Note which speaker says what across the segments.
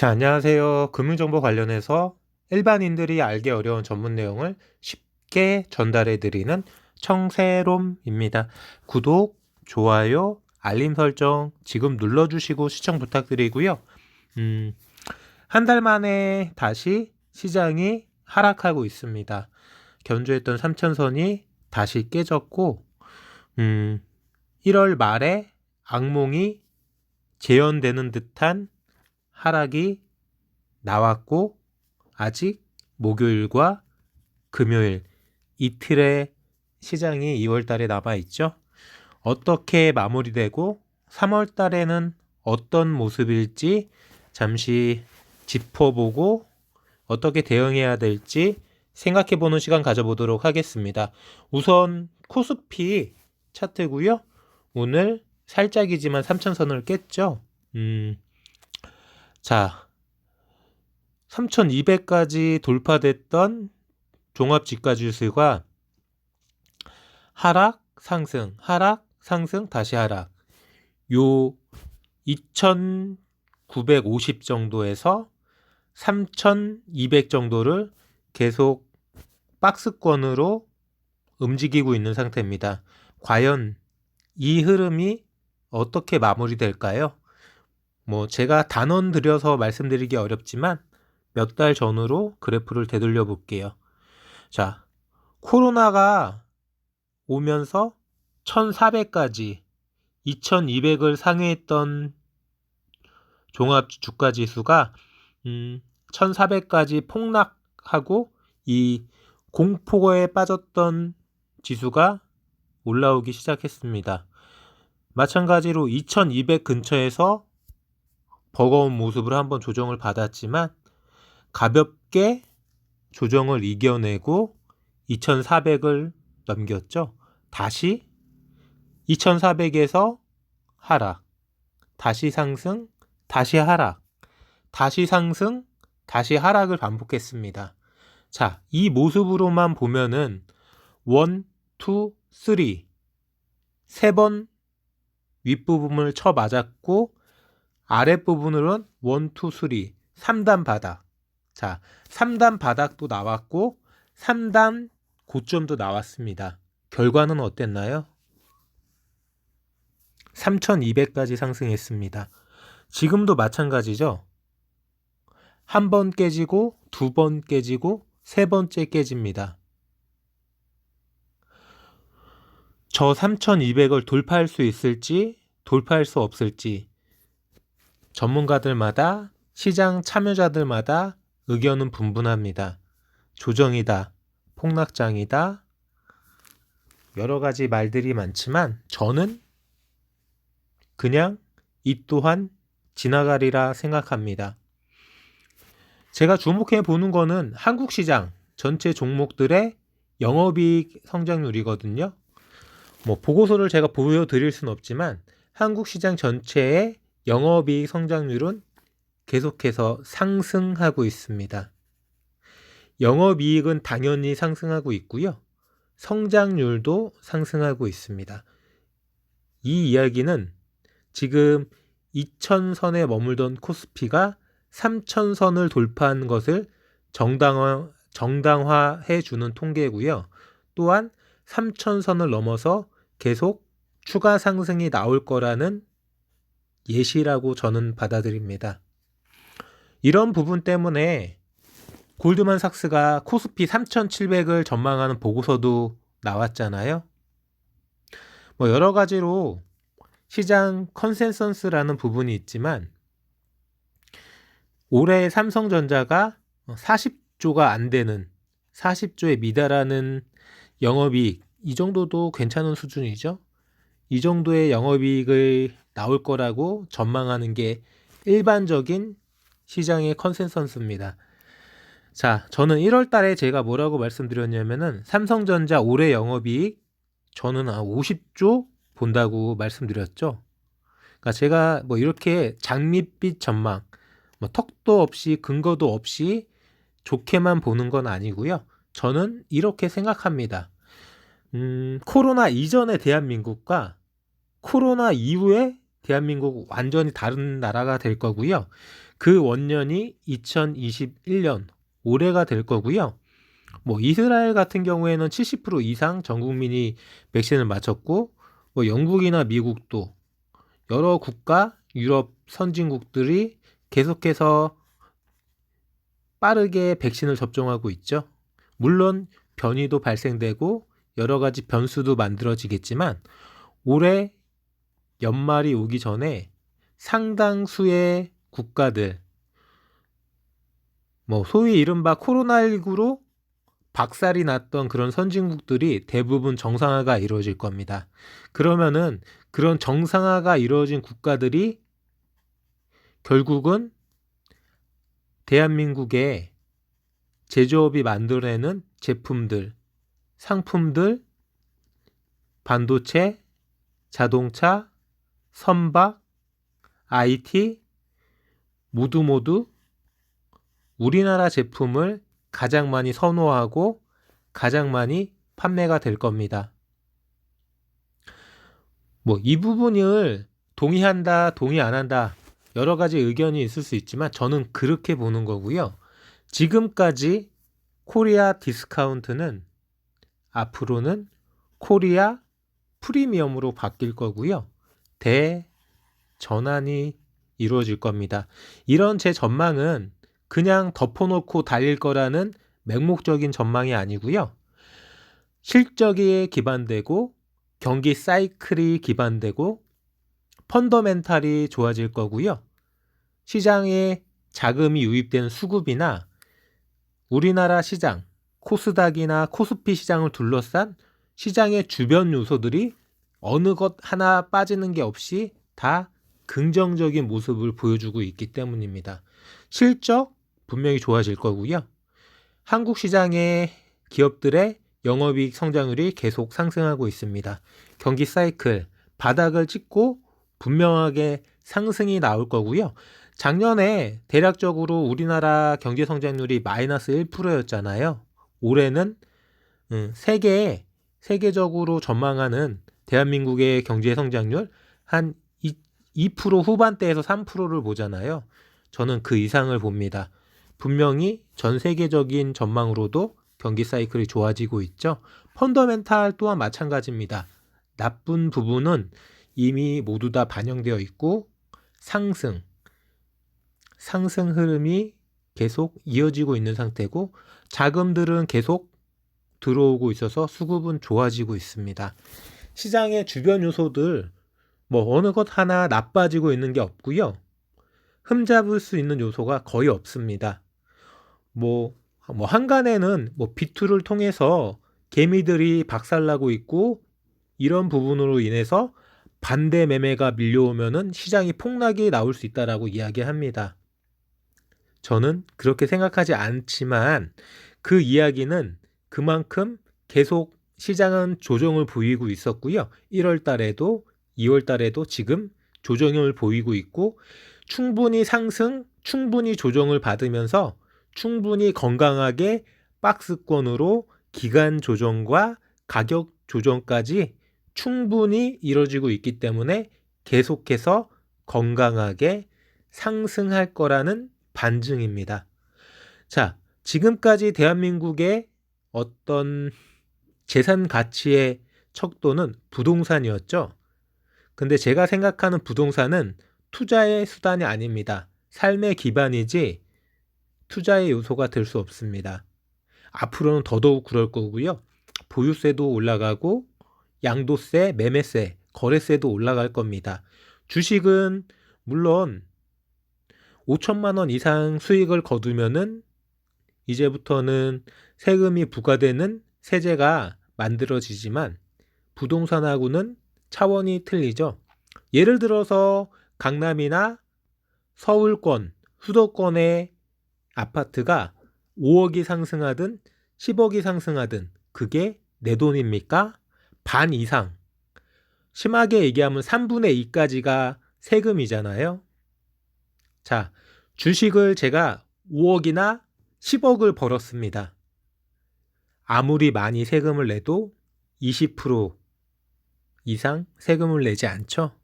Speaker 1: 자, 안녕하세요. 금융정보 관련해서 일반인들이 알기 어려운 전문 내용을 쉽게 전달해 드리는 청새롬입니다. 구독, 좋아요, 알림 설정 지금 눌러주시고 시청 부탁드리고요. 한 달 만에 다시 시장이 하락하고 있습니다. 견조했던 3천선이 다시 깨졌고 1월 말에 악몽이 재현되는 듯한 하락이 나왔고 아직 목요일과 금요일 이틀의 시장이 2월 달에 남아 있죠. 어떻게 마무리되고 3월 달에는 어떤 모습일지 잠시 짚어보고 어떻게 대응해야 될지 생각해보는 시간 가져보도록 하겠습니다. 우선 코스피 차트고요. 오늘 살짝이지만 3천선을 깼죠. 자, 3200까지 돌파됐던 종합지가지수가 하락, 상승, 하락, 상승, 다시 하락. 요 2950 정도에서 3200 정도를 계속 박스권으로 움직이고 있는 상태입니다. 과연 이 흐름이 어떻게 마무리될까요? 제가 단원 들여서 말씀드리기 어렵지만 몇 달 전으로 그래프를 되돌려 볼게요. 자, 코로나가 오면서 1400까지 2200을 상회했던 종합주가지수가 1400까지 폭락하고 이 공포에 빠졌던 지수가 올라오기 시작했습니다. 마찬가지로 2200 근처에서 버거운 모습으로 한번 조정을 받았지만 가볍게 조정을 이겨내고 2400을 넘겼죠. 다시 2400에서 하락, 다시 상승, 다시 하락, 다시 상승, 다시 하락을 반복했습니다. 자, 이 모습으로만 보면은 1, 2, 3 3번 윗부분을 쳐 맞았고 아랫부분으로는 1, 2, 3 3단 바닥. 자, 3단 바닥도 나왔고 3단 고점도 나왔습니다. 결과는 어땠나요? 3200까지 상승했습니다. 지금도 마찬가지죠. 한 번 깨지고 두 번 깨지고 세 번째 깨집니다. 저 3200을 돌파할 수 있을지 돌파할 수 없을지 전문가들마다 시장 참여자들마다 의견은 분분합니다. 조정이다, 폭락장이다, 여러 가지 말들이 많지만 저는 그냥 이 또한 지나가리라 생각합니다. 제가 주목해 보는 거는 한국 시장 전체 종목들의 영업이익 성장률이거든요. 보고서를 제가 보여드릴 수는 없지만 한국 시장 전체의 영업이익 성장률은 계속해서 상승하고 있습니다. 영업이익은 당연히 상승하고 있고요. 성장률도 상승하고 있습니다. 이 이야기는 지금 2000선에 머물던 코스피가 3000선을 돌파한 것을 정당화해 주는 통계고요. 또한 3000선을 넘어서 계속 추가 상승이 나올 거라는 예시라고 저는 받아들입니다. 이런 부분 때문에 골드만삭스가 코스피 3700을 전망하는 보고서도 나왔잖아요. 여러 가지로 시장 컨센서스라는 부분이 있지만 올해 삼성전자가 40조가 안 되는 40조에 미달하는 영업이익, 이 정도도 괜찮은 수준이죠. 이 정도의 영업이익을 나올 거라고 전망하는 게 일반적인 시장의 컨센서스입니다. 자, 저는 1월 달에 제가 뭐라고 말씀드렸냐면은 삼성전자 올해 영업이익 저는 50조 본다고 말씀드렸죠. 그러니까 제가 이렇게 장밋빛 전망, 턱도 없이 근거도 없이 좋게만 보는 건 아니고요. 저는 이렇게 생각합니다. 코로나 이전의 대한민국과 코로나 이후의 대한민국 완전히 다른 나라가 될 거고요. 그 원년이 2021년 올해가 될 거고요. 뭐 이스라엘 같은 경우에는 70% 이상 전 국민이 백신을 맞췄고, 뭐 영국이나 미국도 여러 국가, 유럽 선진국들이 계속해서 빠르게 백신을 접종하고 있죠. 물론 변이도 발생되고 여러 가지 변수도 만들어지겠지만, 올해 연말이 오기 전에 상당수의 국가들, 뭐 소위 이른바 코로나19로 박살이 났던 그런 선진국들이 대부분 정상화가 이루어질 겁니다. 그러면은 그런 정상화가 이루어진 국가들이 결국은 대한민국의 제조업이 만들어내는 제품들, 상품들, 반도체, 자동차, 선박, IT 모두 우리나라 제품을 가장 많이 선호하고 가장 많이 판매가 될 겁니다. 뭐 이 부분을 동의한다, 동의 안 한다 여러 가지 의견이 있을 수 있지만 저는 그렇게 보는 거고요. 지금까지 코리아 디스카운트는 앞으로는 코리아 프리미엄으로 바뀔 거고요. 대전환이 이루어질 겁니다. 이런 제 전망은 그냥 덮어놓고 달릴 거라는 맹목적인 전망이 아니고요. 실적에 기반되고 경기 사이클이 기반되고 펀더멘탈이 좋아질 거고요. 시장에 자금이 유입되는 수급이나 우리나라 시장, 코스닥이나 코스피 시장을 둘러싼 시장의 주변 요소들이 어느 것 하나 빠지는 게 없이 다 긍정적인 모습을 보여주고 있기 때문입니다. 실적 분명히 좋아질 거고요. 한국 시장의 기업들의 영업이익 성장률이 계속 상승하고 있습니다. 경기 사이클 바닥을 찍고 분명하게 상승이 나올 거고요. 작년에 대략적으로 우리나라 경제 성장률이 마이너스 1%였잖아요. 올해는 세계적으로 전망하는 대한민국의 경제 성장률 한 2% 후반대에서 3%를 보잖아요. 저는 그 이상을 봅니다. 분명히 전 세계적인 전망으로도 경기 사이클이 좋아지고 있죠. 펀더멘탈 또한 마찬가지입니다. 나쁜 부분은 이미 모두 다 반영되어 있고 상승 흐름이 계속 이어지고 있는 상태고 자금들은 계속 들어오고 있어서 수급은 좋아지고 있습니다. 시장의 주변 요소들 뭐 어느 것 하나 나빠지고 있는 게 없고요. 흠잡을 수 있는 요소가 거의 없습니다. 뭐 한간에는 뭐 비투를 통해서 개미들이 박살나고 있고 이런 부분으로 인해서 반대 매매가 밀려오면은 시장이 폭락이 나올 수 있다라고 이야기합니다. 저는 그렇게 생각하지 않지만 그 이야기는 그만큼 계속 시장은 조정을 보이고 있었고요. 1월 달에도 2월 달에도 지금 조정을 보이고 있고 충분히 상승, 충분히 조정을 받으면서 충분히 건강하게 박스권으로 기간 조정과 가격 조정까지 충분히 이루어지고 있기 때문에 계속해서 건강하게 상승할 거라는 반증입니다. 자, 지금까지 대한민국의 어떤 재산 가치의 척도는 부동산이었죠. 근데 제가 생각하는 부동산은 투자의 수단이 아닙니다. 삶의 기반이지 투자의 요소가 될 수 없습니다. 앞으로는 더더욱 그럴 거고요. 보유세도 올라가고 양도세, 매매세, 거래세도 올라갈 겁니다. 주식은 물론 5천만 원 이상 수익을 거두면은 이제부터는 세금이 부과되는 세제가 만들어지지만 부동산하고는 차원이 틀리죠. 예를 들어서 강남이나 서울권, 수도권의 아파트가 5억이 상승하든 10억이 상승하든 그게 내 돈입니까? 반 이상, 심하게 얘기하면 3분의 2까지가 세금이잖아요. 자, 주식을 제가 5억이나 10억을 벌었습니다. 아무리 많이 세금을 내도 20% 이상 세금을 내지 않죠.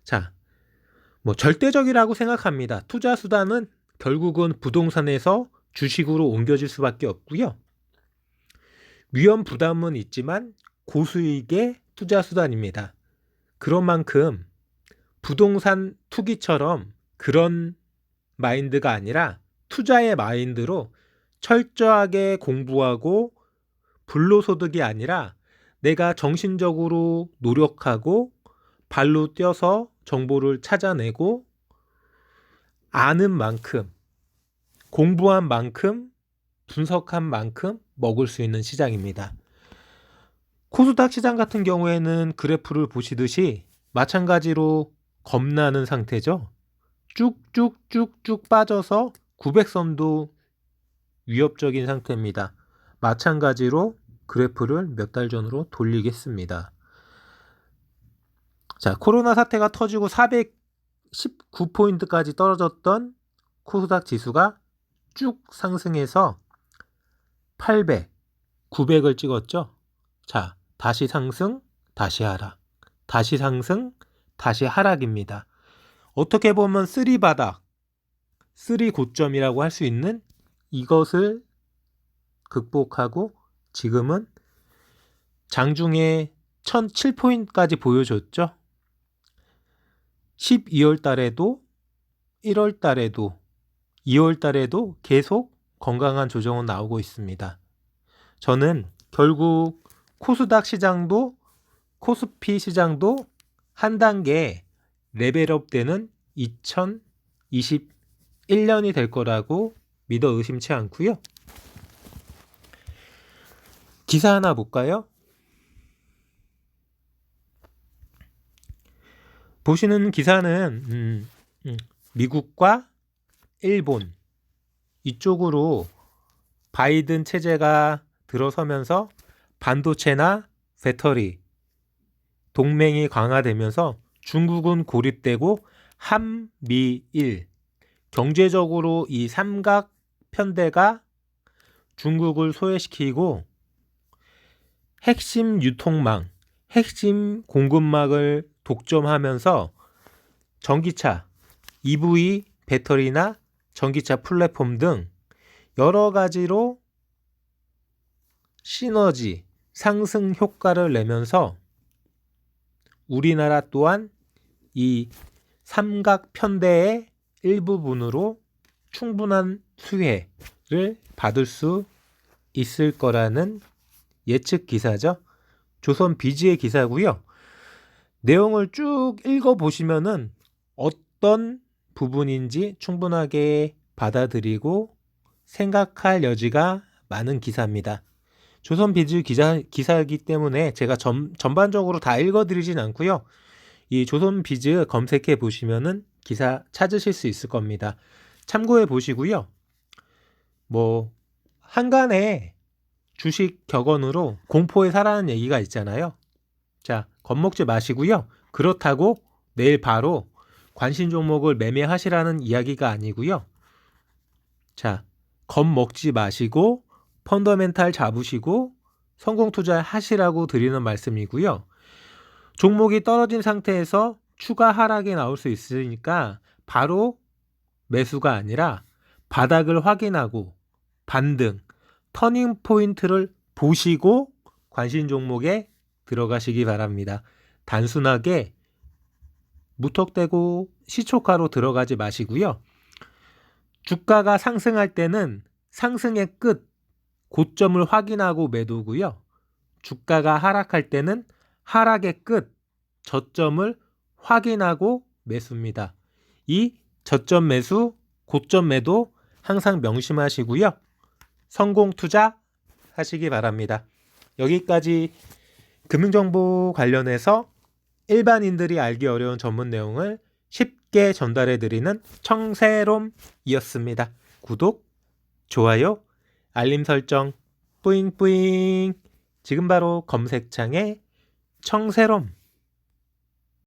Speaker 1: 자, 뭐 절대적이라고 생각합니다. 투자 수단은 결국은 부동산에서 주식으로 옮겨질 수밖에 없고요. 위험 부담은 있지만 고수익의 투자 수단입니다. 그런 만큼 부동산 투기처럼 그런 마인드가 아니라 투자의 마인드로 철저하게 공부하고 불로소득이 아니라 내가 정신적으로 노력하고 발로 뛰어서 정보를 찾아내고 아는 만큼, 공부한 만큼, 분석한 만큼 먹을 수 있는 시장입니다. 코스닥 시장 같은 경우에는 그래프를 보시듯이 마찬가지로 겁나는 상태죠. 쭉쭉쭉쭉 빠져서 900선도 위협적인 상태입니다. 마찬가지로 그래프를 몇 달 전으로 돌리겠습니다. 자, 코로나 사태가 터지고 419포인트까지 떨어졌던 코스닥 지수가 쭉 상승해서 800, 900을 찍었죠. 자, 다시 상승, 다시 하락, 다시 상승, 다시 하락입니다. 어떻게 보면 쓰리바닥, 쓰리고점이라고 할 수 있는 이것을 극복하고 지금은 장중에 1007포인트까지 보여줬죠. 12월 달에도 1월 달에도 2월 달에도 계속 건강한 조정은 나오고 있습니다. 저는 결국 코스닥 시장도 코스피 시장도 한 단계 레벨업 되는 2021년이 될 거라고 믿어 의심치 않고요. 기사 하나 볼까요? 보시는 기사는 미국과 일본 이쪽으로 바이든 체제가 들어서면서 반도체나 배터리 동맹이 강화되면서 중국은 고립되고 한미일 경제적으로 이 삼각 편대가 중국을 소외시키고 핵심 유통망, 핵심 공급망을 독점하면서 전기차, EV 배터리나 전기차 플랫폼 등 여러 가지로 시너지, 상승 효과를 내면서 우리나라 또한 이 삼각 편대의 일부분으로 충분한 수혜를 받을 수 있을 거라는 예측 기사죠. 조선 비즈의 기사고요. 내용을 쭉 읽어보시면은 어떤 부분인지 충분하게 받아들이고 생각할 여지가 많은 기사입니다. 조선 비즈 기사이기 때문에 제가 전반적으로 다 읽어드리진 않고요. 이 조선 비즈 검색해 보시면은 기사 찾으실 수 있을 겁니다. 참고해 보시고요. 뭐 한간에 주식 격언으로 공포에 사라는 얘기가 있잖아요. 자, 겁먹지 마시고요. 그렇다고 내일 바로 관심 종목을 매매하시라는 이야기가 아니고요. 자, 겁먹지 마시고 펀더멘탈 잡으시고 성공 투자하시라고 드리는 말씀이고요. 종목이 떨어진 상태에서 추가 하락이 나올 수 있으니까 바로 매수가 아니라 바닥을 확인하고 반등, 터닝 포인트를 보시고 관심 종목에 들어가시기 바랍니다. 단순하게 무턱대고 시초가로 들어가지 마시고요. 주가가 상승할 때는 상승의 끝, 고점을 확인하고 매도고요. 주가가 하락할 때는 하락의 끝, 저점을 확인하고 매수입니다. 이 저점 매수, 고점 매도 항상 명심하시고요. 성공 투자 하시기 바랍니다. 여기까지 금융정보 관련해서 일반인들이 알기 어려운 전문 내용을 쉽게 전달해드리는 청새롬이었습니다. 구독, 좋아요, 알림 설정 뿌잉뿌잉. 지금 바로 검색창에 청새롬